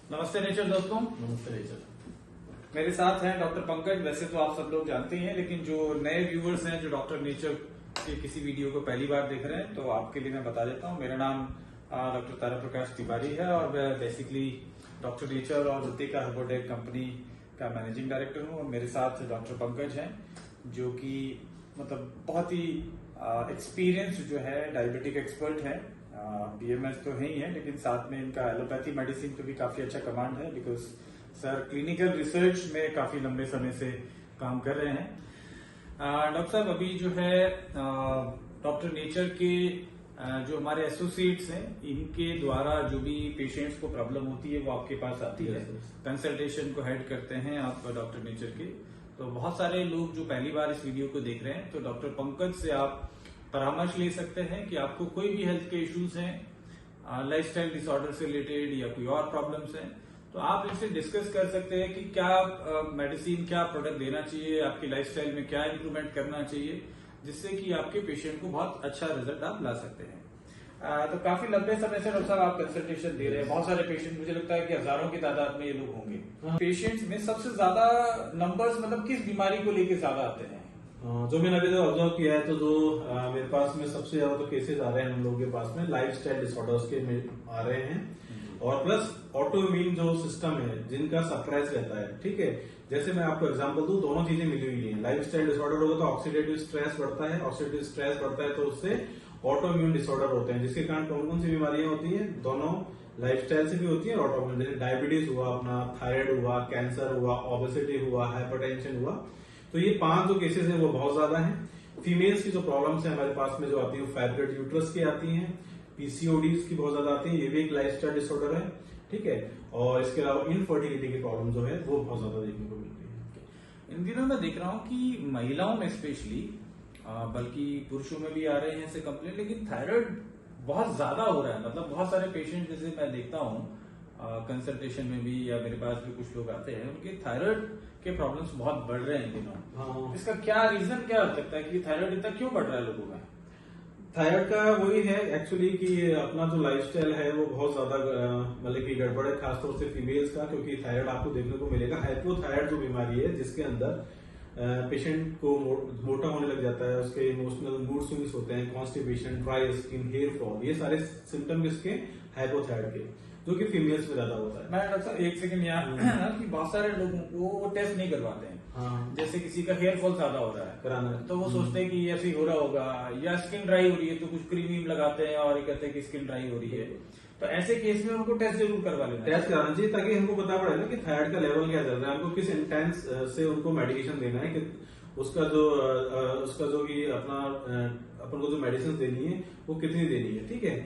नमस्ते नेचर दोस्तों। नमस्ते नेचर। मेरे साथ हैं डॉक्टर पंकज। वैसे तो आप सब लोग जानते ही हैं, लेकिन जो नए व्यूवर्स हैं जो डॉक्टर नेचर के किसी वीडियो को पहली बार देख रहे हैं, तो आपके लिए मैं बता देता हूं। मेरा नाम डॉक्टर तारा प्रकाश तिवारी है और मैं बेसिकली डॉक्टर नेचर और ऋतिका हर्बोटेक कंपनी का मैनेजिंग डायरेक्टर हूं। और मेरे साथ डॉक्टर पंकज हैं जो कि मतलब बहुत ही एक्सपीरियंस जो है डायबिटिक एक्सपर्ट है। बीएमएस तो है ही है, लेकिन साथ में इनका एलोपैथी मेडिसिन पे भी काफी अच्छा कमांड है, बिकॉज सर क्लिनिकल रिसर्च में काफी लंबे समय से काम कर रहे हैं। डॉक्टर साहब, अभी जो है डॉक्टर नेचर के जो हमारे एसोसिएट्स हैं, इनके द्वारा जो भी पेशेंट्स को प्रॉब्लम होती है वो आपके पास आती है। कंसल्टेशन को हेड करते हैं आप डॉक्टर नेचर के। तो बहुत सारे लोग जो पहली बार इस वीडियो को देख रहे हैं, तो डॉक्टर पंकज से आप परामर्श ले सकते हैं कि आपको कोई भी हेल्थ के इश्यूज हैं, लाइफस्टाइल डिसऑर्डर से रिलेटेड या कोई और प्रॉब्लम्स हैं, तो आप इनसे डिस्कस कर सकते हैं कि क्या मेडिसिन, क्या प्रोडक्ट देना चाहिए, आपकी लाइफस्टाइल में क्या इंप्रूवमेंट करना चाहिए, जिससे कि आपके पेशेंट को बहुत अच्छा रिजल्ट आप ला सकते हैं। तो काफी लंबे समय से डॉक्टर साहब आप कंसल्टेशन दे रहे हैं। बहुत सारे पेशेंट, मुझे लगता है कि हजारों की तादाद में ये लोग होंगे। पेशेंट्स में सबसे ज्यादा नंबर्स मतलब किस बीमारी को लेकर ज्यादा आते हैं? जो मैंने अभी तक ऑब्जर्व किया है, तो जो मेरे पास में सबसे ज्यादा तो केसेस आ रहे हैं हम लोगों के पास में लाइफस्टाइल डिसऑर्डर्स के आ रहे हैं, और प्लस ऑटोइम्यून जो सिस्टम है जिनका सप्रेस रहता है। ठीक है, जैसे मैं आपको एग्जांपल दूं, दोनों चीजें मिली हुई हैं। लाइफस्टाइल डिसऑर्डर होगा तो ऑक्सीडेटिव स्ट्रेस बढ़ता है, ऑक्सीडेटिव स्ट्रेस बढ़ता है तो उससे ऑटोइम्यून डिसऑर्डर होते हैं, जिसके कारण कौन कौन सी बीमारियां होती हैं, दोनों लाइफस्टाइल से भी होती है और ऑटोइम्यून, जैसे डायबिटीज हुआ, अपना थायराइड हुआ, कैंसर हुआ, ओबेसिटी हुआ, हाइपरटेंशन हुआ। तो ये 5 जो केसेस हैं वो बहुत ज्यादा हैं। फीमेल्स की जो प्रॉब्लम्स है हमारे पास में जो आती है, फाइब्रोइड यूट्रस की आती हैं, पीसीओडीज की बहुत ज्यादा आती है, ये भी एक लाइफस्टाइल डिसऑर्डर है। ठीक है, और इसके अलावा इनफर्टिलिटी की प्रॉब्लम जो है वो बहुत ज्यादा देखने को मिलती है। इन दिनों मैं देख रहा हूँ कि महिलाओं में स्पेशली, बल्कि पुरुषों में भी आ रहे हैं ऐसे कंप्लेंट, लेकिन थायराइड बहुत ज्यादा हो रहा है। मतलब बहुत सारे पेशेंट जैसे मैं देखता हूँ कंसल्टेशन में भी, या मेरे पास भी कुछ लोग आते हैं, उनके थायराइड के प्रॉब्लम्स बहुत बढ़ रहे हैं इन दिनों। इसका क्या रीजन क्या हो सकता है कि थायराइड इतना क्यों बढ़ रहा है लोगों में? थायराइड का वही है एक्चुअली कि अपना जो लाइफस्टाइल है वो बहुत ज्यादा मतलब कि गड़बड़ है, खासतौर से फीमेल्स का, क्योंकि थायराइड आपको देखने को मिलेगा। हाइपोथायराइड जो बीमारी है जिसके अंदर पेशेंट को मोटा होने लग जाता है, उसके इमोशनल मूड स्विंग्स होते हैं, constipation, dry skin, hair fall, ये सारे सिम्टम किसके, हाइपोथायराइड के, जो कि फीमेल्स में ज्यादा होता है। मैं डॉक्टर साहब एक सेकंड यहाँ कि बहुत सारे लोगों को वो टेस्ट नहीं करवाते हैं। जैसे किसी का हेयर फॉल ज्यादा हो रहा है, कराना है, तो वो सोचते हैं कि ऐसे ही हो रहा होगा, या स्किन ड्राई हो रही है तो कुछ क्रीम लगाते हैं और ये कहते हैं कि स्किन ड्राई हो रही है। तो ऐसे केस में उनको टेस्ट जरूर करवा लेना, टेस्ट कराना चाहिए, ताकि हमको पता पड़े ना कि थायराइड का लेवल क्या चल रहा है, हमको किस इंटेंस से उनको मेडिकेशन देना है, कि उसका जो भी अपना अपन को जो मेडिसिन देनी है वो कितनी देनी है। ठीक है,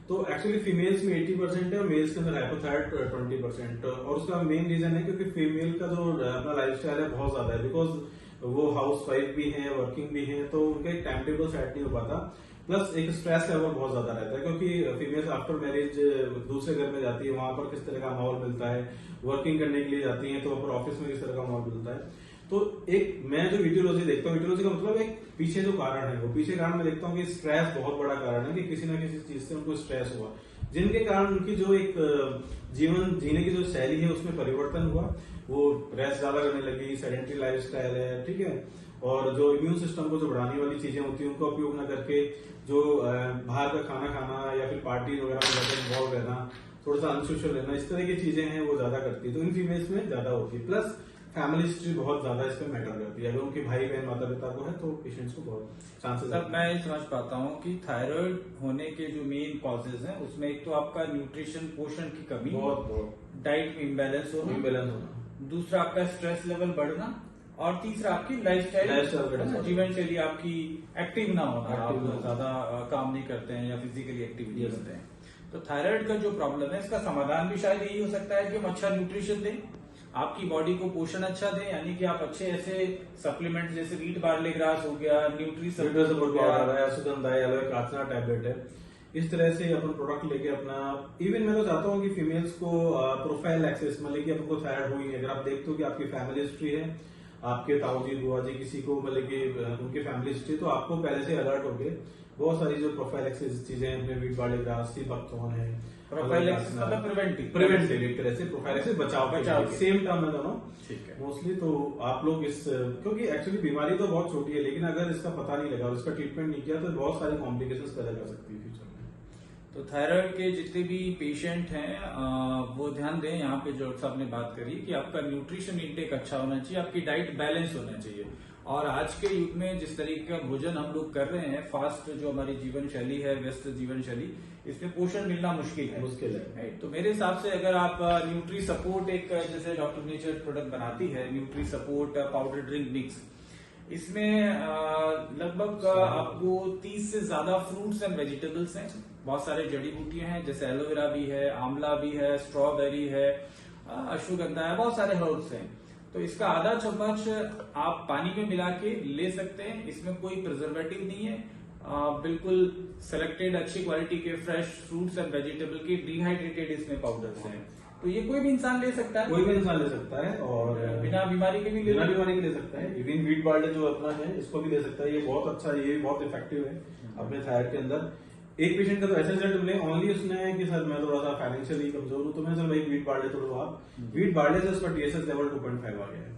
तो एक्चुअली फीमेल्स में 80% है और मेल्स के अंदर हाइपोथायराइड 20%, और उसका मेन रीजन है क्योंकि फीमेल का जो अपना लाइफस्टाइल है बहुत ज्यादा है, बिकॉज वो हाउस वाइफ भी है, वर्किंग भी है, तो उनका एक टाइम टेबल सेट नहीं हो पाता। प्लस एक स्ट्रेस लेवल बहुत ज्यादा रहता है, क्योंकि फीमेल्स आफ्टर मैरिज दूसरे घर में जाती है, वहां पर किस तरह का माहौल मिलता है, वर्किंग करने के लिए जाती है तो वहां पर ऑफिस में किस तरह का माहौल मिलता है। तो एक मैं जो वीडियोलॉजी देखता हूँ, वीडियोलॉजी का मतलब एक पीछे जो कारण है, वो पीछे कारण मैं देखता हूँ कि स्ट्रेस बहुत बड़ा कारण है, कि किसी ना किसी चीज से उनको स्ट्रेस हुआ, जिनके कारण उनकी जो एक जीवन जीने की जो शैली है उसमें परिवर्तन हुआ, वो रेस्ट ज्यादा करने लगी, सेडेंटरी लाइफस्टाइल है। ठीक है, और जो इम्यून सिस्टम को जो बढ़ाने वाली चीजें होती है उनका उपयोग न करके जो बाहर का खाना खाना या फिर पार्टी वगैरह में ज्यादा इन्वॉल्व रहना, थोड़ा सा अनसोशल रहना, इस तरह की चीजें हैं वो ज्यादा करती है, तो इन फीमेल्स में ज्यादा होती है। प्लस फैमिली हिस्ट्री बहुत ज्यादा इसमें मैटर करती है, अगर उनके भाई बहन माता पिता को है तो पेशेंट्स को बहुत चांसेस। सर मैं ये समझ पाता हूँ कि थायराइड होने के जो मेन कॉजेज हैं, उसमें एक तो आपका न्यूट्रिशन, पोषण की कमी, बहुत डाइट में इम्बैलेंस होना, दूसरा आपका स्ट्रेस लेवल बढ़ना, और तीसरा आपकी लाइफस्टाइल, जीवन शैली आपकी एक्टिव ना होना, आप ज्यादा काम नहीं करते हैं या फिजिकली एक्टिविटी करते हैं। तो थायराइड का जो प्रॉब्लम है, इसका समाधान भी शायद यही हो सकता है कि हम अच्छा न्यूट्रिशन दें, आपकी बॉडी को पोषण अच्छा दें, यानी कि आप अच्छे ऐसे सप्लीमेंट जैसे वीट बार्ले ग्रास हो गया, न्यूट्री सपोर्ट हो गया, सुगंधाई काचना टैबलेट है, इस तरह से अपन प्रोडक्ट लेके अपना, इवन मैं तो चाहता हूँ कि फीमेल्स को प्रोफाइल एक्सेस, मतलब कि आपको थायराइड हुई है, अगर आप देखते हो कि आपकी फैमिली हिस्ट्री है, आपके ताऊजी बुआ जी किसी को मतलब कि उनकी फैमिली हिस्ट्री, तो आपको पहले से अलर्ट हो गए बहुत सारी जो प्रोफाइल एक्सेस चीजें हैं, wheat barley grass, sea buckthorn है, प्रोफाइलैक्सिस मतलब प्रिवेंटिव एक तरह से, प्रोफाइलैक्सिस बचाव के सेम टर्म है दोनों। ठीक है। मोस्टली तो आप लोग क्योंकि एक्चुअली बीमारी तो बहुत छोटी है, लेकिन अगर इसका पता नहीं लगा और इसका ट्रीटमेंट नहीं किया तो बहुत सारी कॉम्प्लिकेशंस पैदा कर सकती है फ्यूचर में। तो थायराइड के जितने भी पेशेंट हैं वो ध्यान दें, यहाँ पे जो आपने बात करी कि आपका न्यूट्रिशन इंटेक अच्छा होना चाहिए, आपकी डाइट बैलेंस होना चाहिए। और आज के युग में जिस तरीके का भोजन हम लोग कर रहे हैं, फास्ट जो हमारी जीवन शैली है, व्यस्त जीवन शैली, इसमें पोषण मिलना मुश्किल है। तो मेरे हिसाब से अगर आप न्यूट्री सपोर्ट एक जैसे डॉक्टर नेचर प्रोडक्ट बनाती है, nutri support powder drink mix, इसमें लगभग आपको 30 से ज्यादा फ्रूट्स एंड वेजिटेबल्स हैं, बहुत सारे जड़ी बूटियां हैं, जैसे एलोवेरा भी है, आंवला भी है, स्ट्रॉबेरी है, अश्वगंधा है, बहुत सारे हर्ब्स हैं। तो इसका आधा चम्मच आप पानी में मिला के ले सकते हैं, इसमें कोई प्रिजर्वेटिव नहीं है, बिल्कुल सेलेक्टेड अच्छी क्वालिटी के फ्रेश फ्रूट्स एंड वेजिटेबल के डिहाइड्रेटेड इसमें पाउडर्स हैं। तो ये कोई भी इंसान ले सकता है, कोई भी इंसान ले सकता है और बिना बीमारी के भी ले सकता है। इवन व्हीट बार्ले जो अपना है इसको भी ले सकता है, ये बहुत अच्छा, ये बहुत इफेक्टिव है अपने थायराइड के अंदर। एक पेशेंट का तो ऐसा रिजल्ट मिले, ओनली उसने कि सर मैं थोड़ा सा फाइनेंशियली कमजोर हूँ, तो मैं सर एक व्हीट बार्ले तोड़ो आप, व्हीट बार्ले से उसका TSH लेवल 2.5 आ गया है।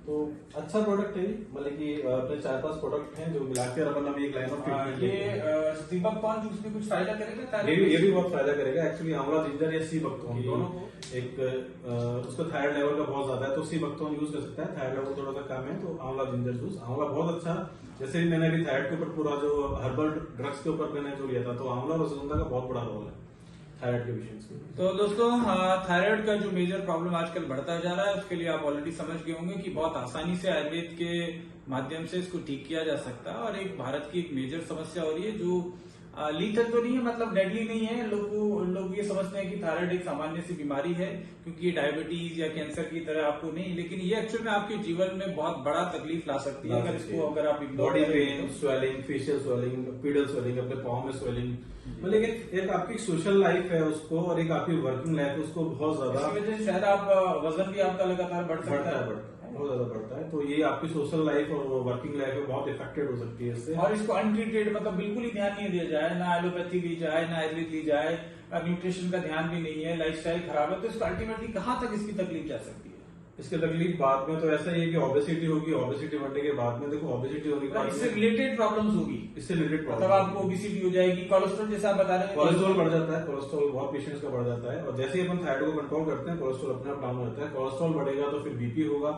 तो अच्छा प्रोडक्ट है, मतलब कि अपने 4-5 प्रोडक्ट हैं जो मिलाकर अपन अभी एक लाइन ऑफ ट्रीटमेंट। ये सीबकथॉर्न जूस में कुछ फायदा करेगा? ये भी बहुत फायदा करेगा एक्चुअली। आंवला जिंजर या सीबकथॉर्न दोनों को, एक उसका थायराइड लेवल का बहुत ज्यादा है तो सीबकथॉर्न यूज कर सकता है, थायराइड लेवल थोड़ा सा कम है तो आंवला जिंजर जूस। आंवला बहुत अच्छा, जैसे मैंने अभी थायराइड के ऊपर पूरा जो हर्बल ड्रग्स के ऊपर मैंने जो लिया था, तो आंवला और अश्वगंधा का बहुत बड़ा रोल है थायराइड के पेशेंट्स में। तो दोस्तों थायराइड का जो मेजर प्रॉब्लम आजकल बढ़ता जा रहा है, उसके लिए आप ऑलरेडी समझ गए होंगे कि बहुत आसानी से आयुर्वेद के माध्यम से इसको ठीक किया जा सकता है। और एक भारत की एक मेजर समस्या हो रही है जो लीथल तो नहीं है, मतलब डेडली नहीं है। लोग ये समझते हैं कि थायराइड एक सामान्य सी बीमारी है क्योंकि ये डायबिटीज या कैंसर की तरह आपको नहीं, लेकिन ये एक्चुअल में आपके जीवन में बहुत बड़ा तकलीफ ला सकती है अगर आप body pain, swelling, facial swelling, pedal swelling, अपने पाँव में स्वेलिंग, मतलब एक आपकी सोशल लाइफ है उसको और एक आपकी वर्किंग लाइफ है उसको बहुत ज्यादा, इसकी वजह से शायद आप वजन भी आपका लगातार बढ़ता है, बहुत ज्यादा बढ़ता है। तो ये आपकी सोशल लाइफ और वर्किंग लाइफ में बहुत इफेक्टेड हो सकती है इससे। और इसको अनट्रीटेड, मतलब बिल्कुल ही ध्यान नहीं दिया जाए, ना एलोपैथी ली जाए, ना आयुर्वेद ली जाए, न्यूट्रिशन का ध्यान भी नहीं है, लाइफस्टाइल खराब है, तो इसको अल्टीमेटली कहाँ तक इसकी तकलीफ जा सकती है? इसके तकलीफ बाद में तो ऐसा ही है कि ओबेसिटी होगी, ओबेसिटी बढ़ने के बाद में देखो ओबेसिटी होने के बाद इससे रिलेटेड प्रॉब्लम्स होगी, इससे रिलेटेड प्रॉब्लम, मतलब आपको ओबेसिटी हो जाएगी, कोलेस्ट्रॉल जैसा आप बता रहे हैं, कोलेस्ट्रॉल बढ़ जाता है, कोलेस्ट्रॉल बहुत पेशेंट्स का बढ़ जाता है। और जैसे ही अपन थायराइड को कंट्रोल करते हैं कोलेस्ट्रॉल अपने आप डाउन हो जाता है। कोलेस्ट्रॉल बढ़ेगा तो फिर बीपी होगा,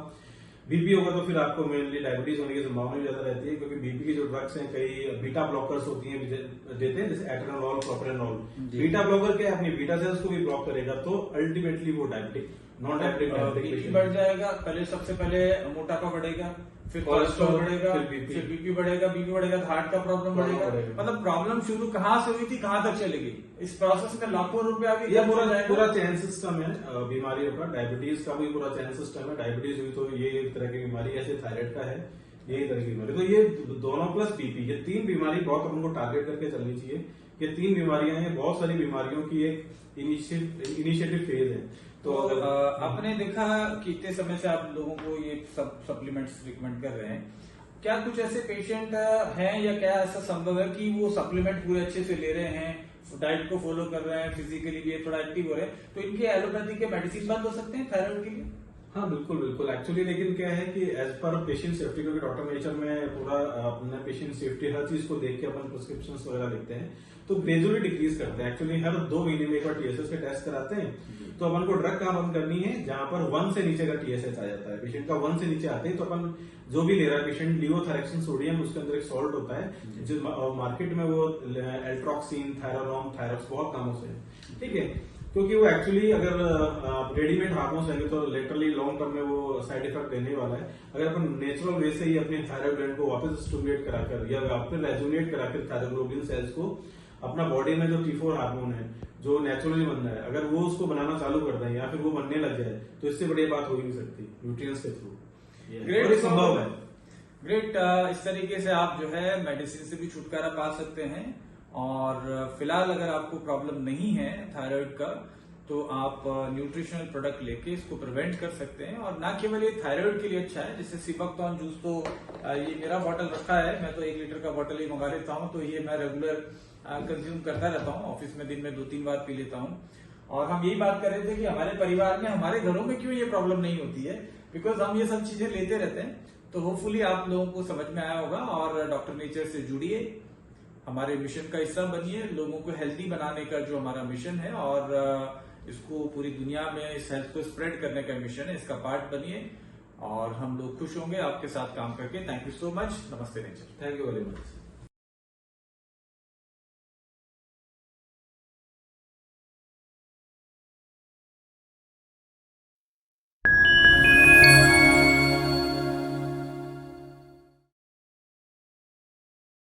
बीपी होगा तो फिर आपको मेनली डायबिटीज होने की संभावना भी ज्यादा रहती है, क्योंकि बीपी की जो ड्रग्स हैं कई बीटा ब्लॉकर्स होती हैं देते हैं, जैसे एटेनोल, प्रोप्रेनोल। बीटा ब्लॉकर क्या है, अपनी बीटा सेल्स को भी ब्लॉक करेगा, तो अल्टीमेटली वो डायबिटिक, नॉन डायबिटिक बढ़ जाएगा। पहले सबसे पहले मोटापा बढ़ेगा, फिर कोलेस्ट्रॉल बढ़ेगा, फिर बीपी बढ़ेगा, तो हार्ट का प्रॉब्लम बढ़ेगा। मतलब प्रॉब्लम शुरू कहाँ से हुई थी कहाँ तक चलेगी, इस प्रोसेस में लाखों रुपए आगे। ये पूरा चेन सिस्टम है बीमारियों का। डायबिटीज का भी पूरा चेन सिस्टम है, डायबिटीज हुई तो ये एक तरह की बीमारी, ऐसे थायराइड का है ये तरह की बीमारी। तो ये दोनों प्लस बीपी, ये 3 बीमारी बहुत हमको टारगेट करके चलनी चाहिए। ये 3 बीमारियां हैं, बहुत सारी बीमारियों की एक इनिशिएटिव फेज है। तो आपने देखा कि इतने समय से आप लोगों को ये सब सप्लीमेंट्स रिकमेंड कर रहे हैं, क्या कुछ ऐसे पेशेंट हैं या क्या ऐसा संभव है कि वो सप्लीमेंट पूरे अच्छे से ले रहे हैं, डाइट को फॉलो कर रहे हैं, फिजिकली भी थोड़ा एक्टिव हो रहे हैं, तो इनके एलोपैथी के मेडिसिन बंद हो सकते हैं थायराइड के लिए? हाँ बिल्कुल एक्चुअली, लेकिन क्या है कि एज पर पेशेंट सेफ्टी, क्योंकि डॉक्टर नेचर में पूरा अपना पेशेंट सेफ्टी हर चीज को देख के अपन प्रिस्क्रिप्शन वगैरह लिखते हैं, तो ग्रेजुअली डिक्रीज करते हैं। एक्चुअली हर 2 महीने में एक बार TSH के टेस्ट कराते हैं, तो अपन को ड्रग कहाँ बंद करनी है, जहां पर 1 से नीचे का TSH आ जाता है। पेशेंट का 1 से नीचे आते हैं तो अपन जो भी ले रहा है पेशेंट, लियोथायरेक्सिन सोडियम, उसके अंदर एक सॉल्ट होता है जो मार्केट में वो एल्ट्रोक्सिन, थायरोनॉम, थायरॉक्स बहुत नामों से है, ठीक है, क्योंकि वो एक्चुअली अगर रेडीमेड हार्मोन्स आएंगे तो लिटरली लॉन्ग टर्म में वो साइड इफेक्ट देने वाला है। अगर अपन नेचुरल वे से ही अपने थायराइड ग्लैंड को वापस स्टिमुलेट कराकर या वापस रेजुनेट कराकर थायरोग्लोबिन सेल्स को, अपना बॉडी में जो T4 हार्मोन है जो नेचुरली बन रहा है, अगर वो उसको बनाना चालू कर दें या फिर वो बनने लग जाए, तो इससे बड़ी बात हो ही नहीं सकती न्यूट्रिएंट्स के थ्रू। ग्रेट, संभव है। ग्रेट। इस तरीके से आप जो है मेडिसिन से भी छुटकारा पा सकते हैं। और फिलहाल अगर आपको प्रॉब्लम नहीं है थायराइड का, तो आप न्यूट्रिशनल प्रोडक्ट लेके इसको प्रिवेंट कर सकते हैं। और ना केवल ये थायराइड के लिए अच्छा है, जैसे सीबकथॉर्न जूस, तो ये मेरा बॉटल रखा है, मैं तो 1 लीटर का बॉटल ही मंगा लेता हूँ, तो ये मैं रेगुलर कंज्यूम करता रहता हूँ, ऑफिस में दिन में 2-3 बार पी लेता हूँ। और हम यही बात कर रहे थे कि हमारे परिवार में, हमारे घरों में क्यों ये प्रॉब्लम नहीं होती है, बिकॉज हम ये सब चीजें लेते रहते हैं। तो होपफुली आप लोगों को समझ में आया होगा और डॉक्टर नेचर से जुड़िए, हमारे मिशन का हिस्सा बनिए, लोगों को हेल्दी बनाने का जो हमारा मिशन है और इसको पूरी दुनिया में इस हेल्थ को स्प्रेड करने का मिशन है, इसका पार्ट बनिए और हम लोग खुश होंगे आपके साथ काम करके। Thank you so much. नमस्ते nature. Thank you very much.